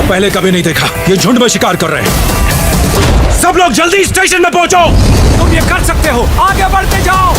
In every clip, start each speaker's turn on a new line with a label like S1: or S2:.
S1: पहले कभी नहीं देखा। ये झुंड में शिकार कर रहे हैं। सब लोग जल्दी स्टेशन में पहुंचो। तुम ये कर सकते हो, आगे बढ़ते जाओ।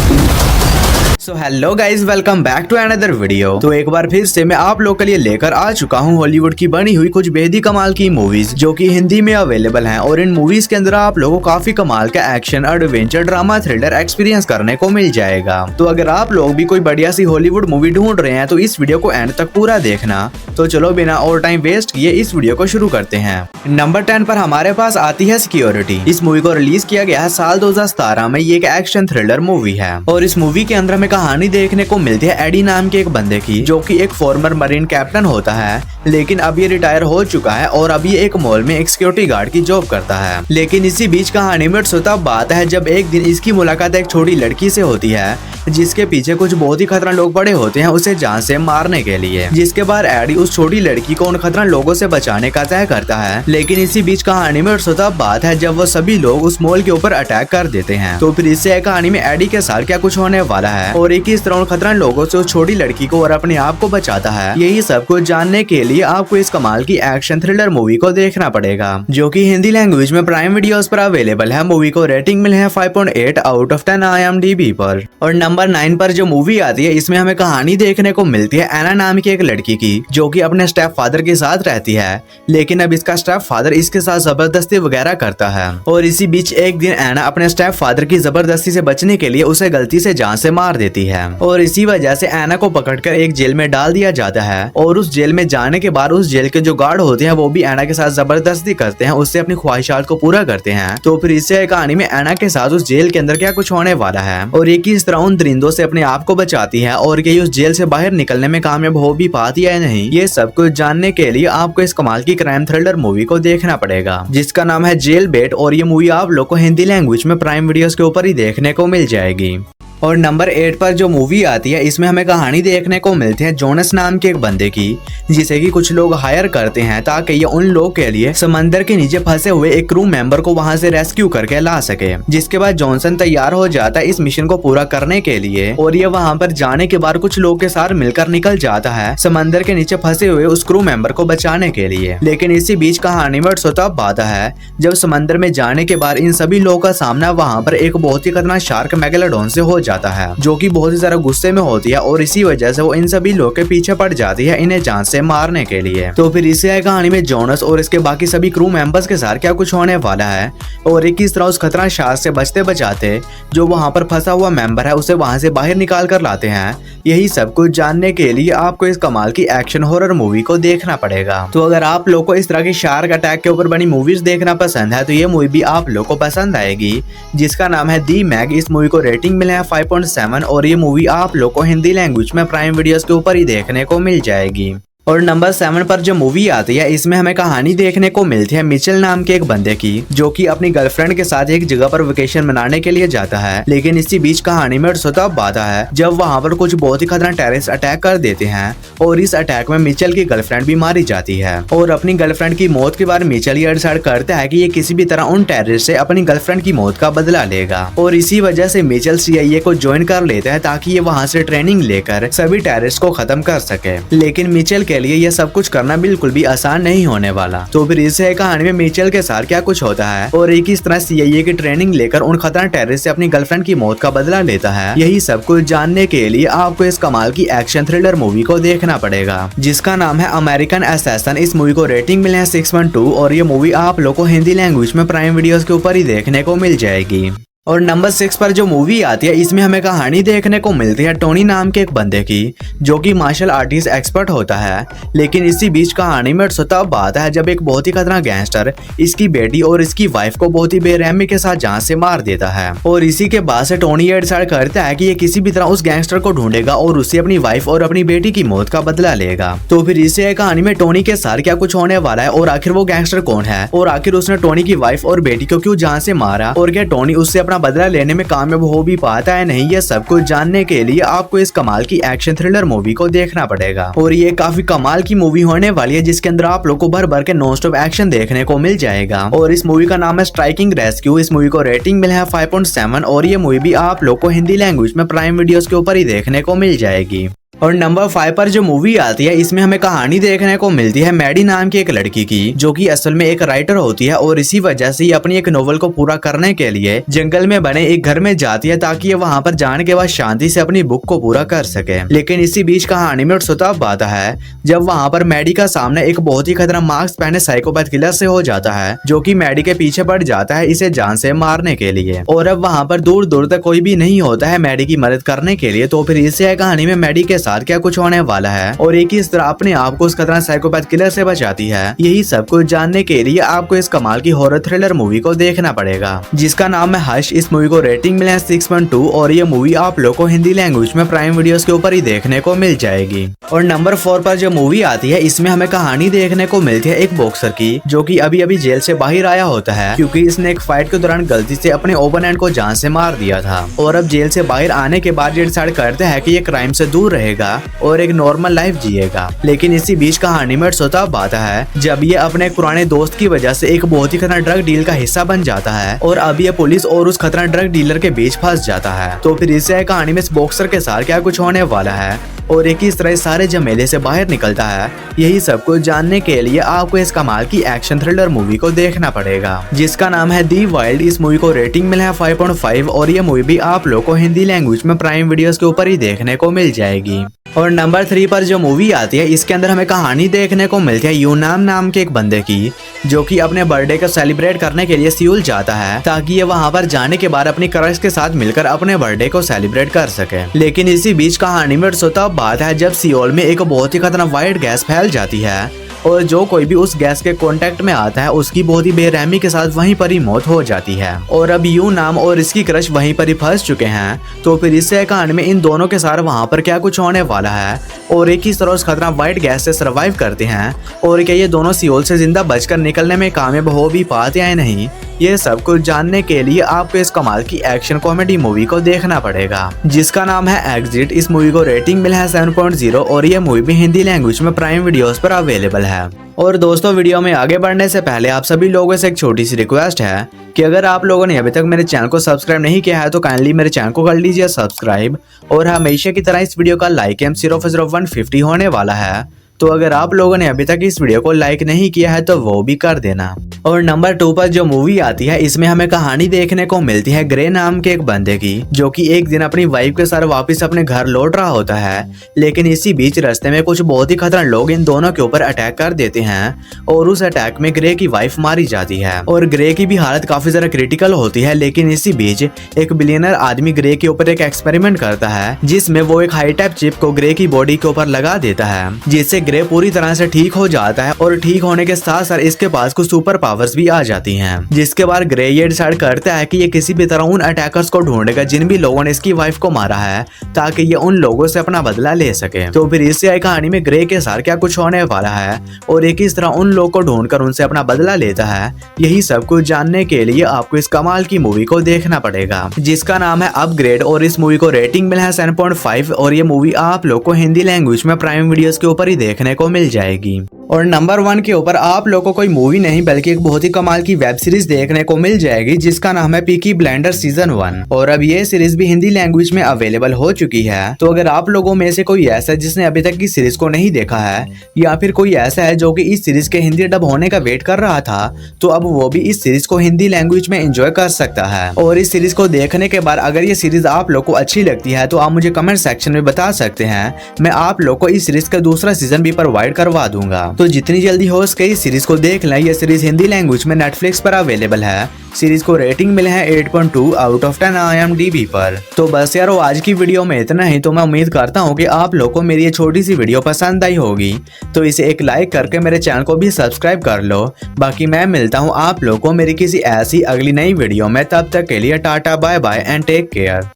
S2: So hello guys, welcome back to another video. तो एक बार फिर से मैं आप लोग के लिए लेकर आ चुका हूँ हॉलीवुड की बनी हुई कुछ बेहद ही कमाल की मूवीज जो कि हिंदी में अवेलेबल हैं। और इन मूवीज के अंदर आप लोगों को काफी कमाल का action, adventure, drama, thriller experience करने को मिल जाएगा। तो अगर आप लोग भी कोई बढ़िया सी हॉलीवुड मूवी ढूंढ रहे हैं तो इस वीडियो को एंड तक पूरा देखना। तो चलो बिना और टाइम वेस्ट किए इस वीडियो को शुरू करते हैं। नंबर 10 पर हमारे पास आती है सिक्योरिटी। इस मूवी को रिलीज किया गया है साल 2017 में। ये एक एक्शन थ्रिलर मूवी है और इस मूवी के अंदर हमें कहानी देखने को मिलती है एडी नाम के एक बंदे की, जो कि एक फॉर्मर मरीन कैप्टन होता है, लेकिन अब ये रिटायर हो चुका है और अब ये एक मॉल में एक सिक्योरिटी गार्ड की जॉब करता है। लेकिन इसी बीच कहानी में तब बात है जब एक दिन इसकी मुलाकात एक छोटी लड़की से होती है जिसके पीछे कुछ बहुत ही खतरनाक लोग पड़े होते हैं उसे जान से मारने के लिए। जिसके बाद एडी उस छोटी लड़की को उन खतरनाक लोगों से बचाने का तय करता है। लेकिन इसी बीच कहानी में तब बात है जब वो सभी लोग उस मॉल के ऊपर अटैक कर देते हैं। तो फिर इससे कहानी में एडी के साथ क्या कुछ होने वाला है और एक किस तरह उन खतरनाक लोगों से उस छोटी लड़की को और अपने आप को बचाता है, यही सब कुछ जानने के लिए आपको इस कमाल की एक्शन थ्रिलर मूवी को देखना पड़ेगा, जो कि हिंदी लैंग्वेज में प्राइम वीडियोस पर अवेलेबल है। मूवी को रेटिंग मिली है 5.8 आउट ऑफ 10 IMDb पर। और नंबर 9 पर जो मूवी आती है इसमें हमें कहानी देखने को मिलती है एना नाम की एक लड़की की, जो कि अपने स्टेप फादर के साथ रहती है। लेकिन अब इसका स्टेप फादर इसके साथ जबरदस्ती वगैरह करता है और इसी बीच एक दिन एना अपने स्टेप फादर की जबरदस्ती से बचने के लिए उसे गलती से जान से मार देती है और इसी वजह से एना को पकड़कर एक जेल में डाल दिया जाता है। और उस जेल में जाने के बाद उस जेल के जो गार्ड होते हैं वो भी एना के साथ जबरदस्ती करते हैं, उससे अपनी ख्वाहिशात को पूरा करते हैं। तो फिर इससे कहानी में एना के साथ उस जेल के अंदर क्या कुछ होने वाला है और ये किस तरह उन दरिंदों से अपने आप को बचाती है और कि उस जेल से बाहर निकलने में कामयाब हो भी पाती है नहीं, ये सब कुछ जानने के लिए आपको इस कमाल की क्राइम थ्रिलर मूवी को देखना पड़ेगा, जिसका नाम है जेल बेट। और ये मूवी आप लोग को हिंदी लैंग्वेज में प्राइम वीडियोस के ऊपर ही देखने को मिल जाएगी। और नंबर 8 पर जो मूवी आती है इसमें हमें कहानी देखने को मिलती है जोनस नाम के एक बंदे की, जिसे कि कुछ लोग हायर करते हैं ताकि ये उन लोग के लिए समंदर के नीचे फंसे हुए एक क्रू मेंबर को वहां से रेस्क्यू करके ला सके। जिसके बाद जॉनसन तैयार हो जाता है इस मिशन को पूरा करने के लिए और ये वहां पर जाने के बाद कुछ लोग के साथ मिलकर निकल जाता है समंदर के नीचे फंसे हुए उस क्रू मेंबर को बचाने के लिए। लेकिन इसी बीच कहानी में तब आता है जब समंदर में जाने के बाद इन सभी लोगों का सामना वहां पर एक बहुत ही खतरनाक शार्क मेगालोडॉन से हो जाता है, जो कि बहुत ही ज्यादा गुस्से में होती है और इसी वजह से वो इन सभी लोग के पीछे पड़ जाती है इन्हें जान से मारने के लिए। तो फिर इसी कहानी में जोनस और इसके बाकी सभी क्रू मेंबर्स के साथ क्या कुछ होने वाला है और एक किस तरह उस खतरनाक शार्क से बचते बचाते जो वहां पर फंसा हुआ मेंबर है उसे वहां से बाहर निकाल कर लाते हैं, यही सब कुछ जानने के लिए आपको इस कमाल की एक्शन हॉरर मूवी को देखना पड़ेगा। तो अगर आप लोग को इस तरह की शार्क अटैक के ऊपर बनी मूवीज देखना पसंद है तो ये मूवी भी आप लोग को पसंद आएगी, जिसका नाम है दी मैग। इस मूवी को रेटिंग मिला है 5.7 और ये मूवी आप लोग को हिंदी लैंग्वेज में प्राइम वीडियोस के ऊपर ही देखने को मिल जाएगी। और नंबर 7 पर जो मूवी आती है इसमें हमें कहानी देखने को मिलती है मिचेल नाम के एक बंदे की, जो कि अपनी गर्लफ्रेंड के साथ एक जगह पर वेकेशन मनाने के लिए जाता है। लेकिन इसी बीच कहानी में तब आता है जब वहां पर कुछ बहुत ही खतरनाक टेररिस्ट अटैक कर देते हैं और इस अटैक में मिचेल की गर्लफ्रेंड भी मारी जाती है। और अपनी गर्लफ्रेंड की मौत के बाद मिचेल ये डिसाइड करता है कि ये किसी भी तरह उन टेररिस्ट से अपनी गर्लफ्रेंड की मौत का बदला लेगा और इसी वजह से मिचेल CIA को ज्वाइन कर लेता है ताकि ये वहाँ से ट्रेनिंग लेकर सभी टेररिस्ट को खत्म कर सके। लेकिन मिचेल के लिए ये सब कुछ करना बिल्कुल भी आसान नहीं होने वाला। तो फिर इस कहानी में मिचेल के साथ क्या कुछ होता है और एक इस तरह CIA की ट्रेनिंग लेकर उन खतरनाक टेररिस्ट से अपनी गर्लफ्रेंड की मौत का बदला लेता है, यही सब कुछ जानने के लिए आपको इस कमाल की एक्शन थ्रिलर मूवी को देखना पड़ेगा, जिसका नाम है अमेरिकन असैसिन। इस मूवी को रेटिंग मिले है 6.2 और ये मूवी आप लोग को हिंदी लैंग्वेज में प्राइम वीडियोस के ऊपर ही देखने को मिल जाएगी। और नंबर 6 पर जो मूवी आती है इसमें हमें कहानी देखने को मिलती है टोनी नाम के एक बंदे की, जो कि मार्शल आर्टिस्ट एक्सपर्ट होता है। लेकिन इसी बीच कहानी में तब बात है जब एक बहुत ही खतरनाक गैंगस्टर इसकी बेटी और इसकी वाइफ को बहुत ही बेरहमी के साथ जान से मार देता है। और इसी के बाद से टोनी ये डिसाइड करता है कि ये किसी भी तरह उस गैंगस्टर को ढूंढेगा और उससे अपनी वाइफ और अपनी बेटी की मौत का बदला लेगा। तो फिर इसी कहानी में टोनी के साथ क्या कुछ होने वाला है और आखिर वो गैंगस्टर कौन है और आखिर उसने टोनी की वाइफ और बेटी को क्यों जान से मारा और क्या टोनी उससे बदला लेने में कामयाब हो भी पाता है नहीं, ये सब कुछ जानने के लिए आपको इस कमाल की एक्शन थ्रिलर मूवी को देखना पड़ेगा। और ये काफी कमाल की मूवी होने वाली है जिसके अंदर आप लोग को भर भर के नॉन स्टॉप एक्शन देखने को मिल जाएगा। और इस मूवी का नाम है स्ट्राइकिंग रेस्क्यू। इस मूवी को रेटिंग मिला है 5.7 और ये मूवी भी आप लोग को हिंदी लैंग्वेज में प्राइम वीडियोस के ऊपर ही देखने को मिल जाएगी। और नंबर 5 पर जो मूवी आती है इसमें हमें कहानी देखने को मिलती है मैडी नाम की एक लड़की की, जो कि असल में एक राइटर होती है और इसी वजह से अपनी एक नोवेल को पूरा करने के लिए जंगल में बने एक घर में जाती है ताकि ये वहाँ पर जाने के बाद शांति से अपनी बुक को पूरा कर सके। लेकिन इसी बीच कहानी में तब आता है जब वहाँ पर मैडी का सामने एक बहुत ही खतरनाक मास्क पहने साइकोपैथ किलर से हो जाता है, जो कि मैडी के पीछे पड़ जाता है इसे जान से मारने के लिए। और अब वहाँ पर दूर दूर तक कोई भी नहीं होता है मैडी की मदद करने के लिए। तो फिर इससे कहानी में मैडी के साथ क्या कुछ होने वाला है और एक इस तरह अपने आप को उस खतरनाक साइकोपैथ किलर से बचाती है, यही सब कुछ जानने के लिए आपको इस कमाल की हॉरर थ्रिलर मूवी को देखना पड़ेगा, जिसका नाम है हश। इस मूवी को रेटिंग मिला है 6.2 और ये मूवी आप लोग को हिंदी लैंग्वेज में प्राइम वीडियोस के ऊपर ही देखने को मिल जाएगी। और नंबर 4 पर जो मूवी आती है इसमें हमें कहानी देखने को मिलती है एक बॉक्सर की, जो कि अभी जेल से बाहर आया होता है क्योंकि इसने एक फाइट के दौरान गलती से अपने ओपोनेंट को जान से मार दिया था। और अब जेल से बाहर आने के बाद ये डिसाइड करते हैं कि ये क्राइम से दूर रहेगा और एक नॉर्मल लाइफ जिएगा। लेकिन इसी बीच कहानी में तब आता है जब ये अपने एक पुराने दोस्त की वजह से एक बहुत ही खतरनाक ड्रग डील का हिस्सा बन जाता है और अब ये पुलिस और उस खतरनाक ड्रग डीलर के बीच फंस जाता है। तो फिर इससे कहानी में इस बॉक्सर के साथ क्या कुछ होने वाला है और एक इस तरह सारे झमेले से बाहर निकलता है, यही सब कुछ जानने के लिए आपको इस कमाल की एक्शन थ्रिलर मूवी को देखना पड़ेगा, जिसका नाम है दी वाइल्ड। इस मूवी को रेटिंग मिला है 5.5 और ये मूवी भी आप लोग को हिंदी लैंग्वेज में प्राइम वीडियोस के ऊपर ही देखने को मिल जाएगी। और नंबर 3 पर जो मूवी आती है इसके अंदर हमें कहानी देखने को मिलती है यूनाम नाम के एक बंदे की, जो कि अपने बर्थडे को सेलिब्रेट करने के लिए सियोल जाता है ताकि ये वहां पर जाने के बाद अपनी क्रश के साथ मिलकर अपने बर्थडे को सेलिब्रेट कर सके। लेकिन इसी बीच कहानी में तब बात है जब सियोल में एक बहुत ही खतरनाक वाइट गैस फैल जाती है और जो कोई भी उस गैस के कांटेक्ट में आता है उसकी बहुत ही बेरहमी के साथ वहीं पर ही मौत हो जाती है। और अब यू नाम और इसकी क्रश वहीं पर ही फंस चुके हैं। तो फिर इससे कहानी में इन दोनों के साथ वहां पर क्या कुछ होने वाला है और एक ही तरह उस खतरनाक वाइट गैस से सर्वाइव करते हैं और क्या ये दोनों सियोल से जिंदा बचकर निकलने में कामयाब हो भी पाते हैं नहीं, ये सब कुछ जानने के लिए आपको इस कमाल की एक्शन कॉमेडी मूवी को देखना पड़ेगा, जिसका नाम है एग्जिट। इस मूवी को रेटिंग मिला है 7.0 और ये मूवी भी हिंदी लैंग्वेज में प्राइम वीडियोस पर अवेलेबल है। और दोस्तों वीडियो में आगे बढ़ने से पहले आप सभी लोगों से एक छोटी सी रिक्वेस्ट है कि अगर आप लोगों ने अभी तक मेरे चैनल को सब्सक्राइब नहीं किया है तो काइंडली मेरे चैनल को कर लीजिए सब्सक्राइब। और हमेशा की तरह इस वीडियो का लाइक एम 00150 होने वाला है, तो अगर आप लोगों ने अभी तक इस वीडियो को लाइक नहीं किया है तो वो भी कर देना। और नंबर 2 पर जो मूवी आती है इसमें हमें कहानी देखने को मिलती है ग्रे नाम के एक बंदे की, जो कि एक दिन अपनी वाइफ के साथ वापस अपने घर लौट रहा होता है। लेकिन इसी बीच रास्ते में कुछ बहुत ही खतरनाक लोग इन दोनों के ऊपर अटैक कर देते हैं और उस अटैक में ग्रे की वाइफ मारी जाती है और ग्रे की भी हालत काफी ज्यादा क्रिटिकल होती है। लेकिन इसी बीच एक बिलियनर आदमी ग्रे के ऊपर एक एक्सपेरिमेंट करता है जिसमें वो एक हाई टेक चिप को ग्रे की बॉडी के ऊपर लगा देता है, जिससे ग्रे पूरी तरह से ठीक हो जाता है। और ठीक होने के साथ साथ इसके पास कुछ सुपर पावर्स भी आ जाती हैं, जिसके बाद ग्रे ये डिसाइड करता है कि ये किसी भी तरह उन अटैकर्स को ढूंढेगा जिन भी लोगों ने इसकी वाइफ को मारा है, ताकि ये उन लोगों से अपना बदला ले सके। तो फिर इससे आई कहानी में ग्रे के साथ क्या कुछ होने वाला है और एक इस तरह उन लोगों को ढूंढकर उनसे अपना बदला लेता है, यही सब कुछ जानने के लिए आपको इस कमाल की मूवी को देखना पड़ेगा, जिसका नाम है अपग्रेड। और इस मूवी को रेटिंग मिला है 7.5 और ये मूवी आप लोग को हिंदी लैंग्वेज में प्राइम वीडियोस के ऊपर ही देखने को मिल जाएगी। और नंबर 1 के ऊपर आप लोगों को कोई मूवी नहीं बल्कि एक बहुत ही कमाल की वेब सीरीज देखने को मिल जाएगी, जिसका नाम है पीकी ब्लाइंडर्स सीजन 1। और अब ये सीरीज भी हिंदी लैंग्वेज में अवेलेबल हो चुकी है। तो अगर आप लोगों में से कोई ऐसा है जिसने अभी तक इस सीरीज को नहीं देखा है, या फिर कोई ऐसा है जो कि इस सीरीज के हिंदी डब होने का वेट कर रहा था, तो अब वो भी इस सीरीज को हिंदी लैंग्वेज में एंजॉय कर सकता है। और इस सीरीज को देखने के बाद अगर ये सीरीज आप लोग को अच्छी लगती है तो आप मुझे कमेंट सेक्शन में बता सकते हैं, मैं आप लोग को इस सीरीज का दूसरा सीजन भी प्रोवाइड करवा दूंगा। तो जितनी जल्दी हो सके इस सीरीज को देख लें। ये सीरीज हिंदी लैंग्वेज में नेटफ्लिक्स पर अवेलेबल है। सीरीज को रेटिंग मिले हैं 8.2 आउट ऑफ 10 IMDb पर। तो बस यार आज की वीडियो में इतना ही। तो मैं उम्मीद करता हूँ कि आप लोगों को मेरी ये छोटी सी वीडियो पसंद आई होगी, तो इसे एक लाइक करके मेरे चैनल को भी सब्सक्राइब कर लो। बाकी मैं मिलता हूँ आप लोगों को मेरी किसी ऐसी अगली नई वीडियो में, तब तक के लिए tata bye bye and take care.